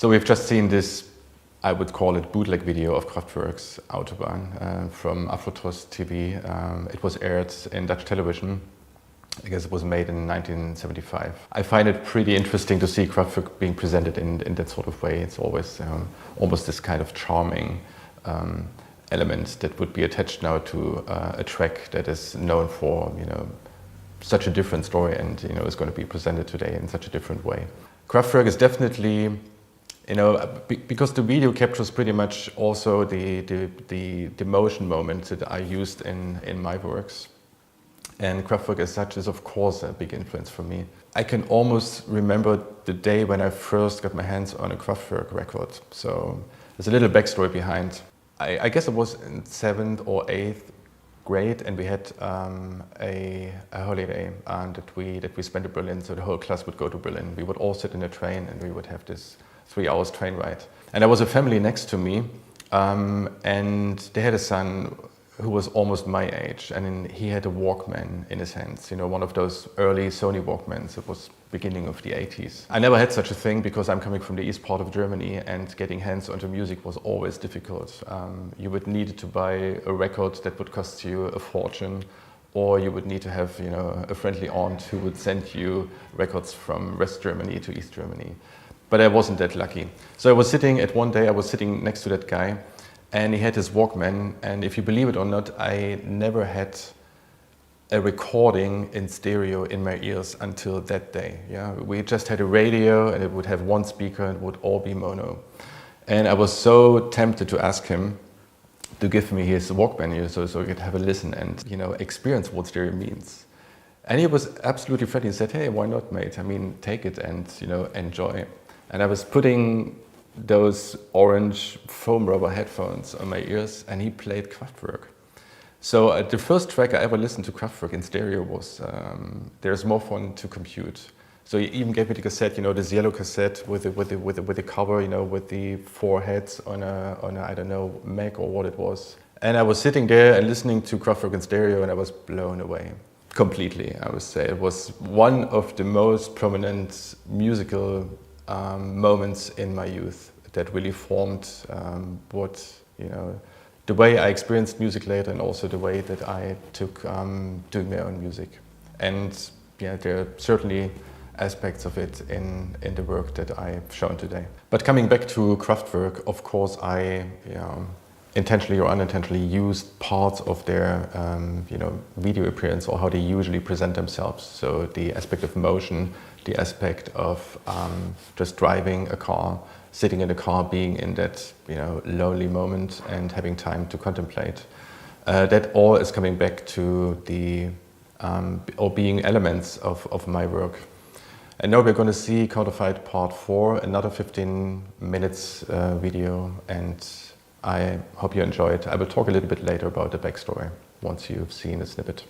So we've just seen this, I would call it bootleg video of Kraftwerk's Autobahn from Afrotros TV. It was aired in Dutch television. I guess it was made in 1975. I find it pretty interesting to see Kraftwerk being presented in that sort of way. It's always almost this kind of charming element that would be attached now to a track that is known for, such a different story and, is going to be presented today in such a different way. Kraftwerk is definitely, because the video captures pretty much also the motion moments that I used in my works. And Kraftwerk as such is of course a big influence for me. I can almost remember the day when I first got my hands on a Kraftwerk record. So there's a little backstory behind. I guess it was in 7th or 8th grade, and we had a holiday that we spent in Berlin. So the whole class would go to Berlin. We would all sit in a train and we would have this 3 hours train ride. And there was a family next to me, and they had a son who was almost my age, and he had a Walkman in his hands, one of those early Sony Walkmans. It was beginning of the 80s. I never had such a thing because I'm coming from the east part of Germany, and getting hands onto music was always difficult. You would need to buy a record that would cost you a fortune, or you would need to have a friendly aunt who would send you records from West Germany to East Germany. But I wasn't that lucky. So one day I was sitting next to that guy, and he had his Walkman, and if you believe it or not, I never had a recording in stereo in my ears until that day. Yeah, we just had a radio, and it would have one speaker, and it would all be mono. And I was so tempted to ask him to give me his Walkman, so I could have a listen and experience what stereo means. And he was absolutely friendly. He said, "Hey, why not, mate? I mean, take it and enjoy." And I was putting those orange foam rubber headphones on my ears, and he played Kraftwerk. So the first track I ever listened to Kraftwerk in stereo was There's More Fun to Compute. So he even gave me the cassette, this yellow cassette with the cover, with the 4 heads on a I don't know, Mac or what it was. And I was sitting there and listening to Kraftwerk in stereo, and I was blown away completely. I would say it was one of the most prominent musical moments in my youth that really formed the way I experienced music later, and also the way that I took doing my own music. And there are certainly aspects of it in the work that I've shown today. But coming back to Kraftwerk, of course, I intentionally or unintentionally used parts of their video appearance, or how they usually present themselves. So the aspect of motion, the aspect of just driving a car, sitting in a car, being in that lonely moment and having time to contemplate. That all is coming back to the or being elements of my work. And now we're going to see Counterfeit Part 4, another 15 minutes video, and I hope you enjoy it. I will talk a little bit later about the backstory once you've seen a snippet.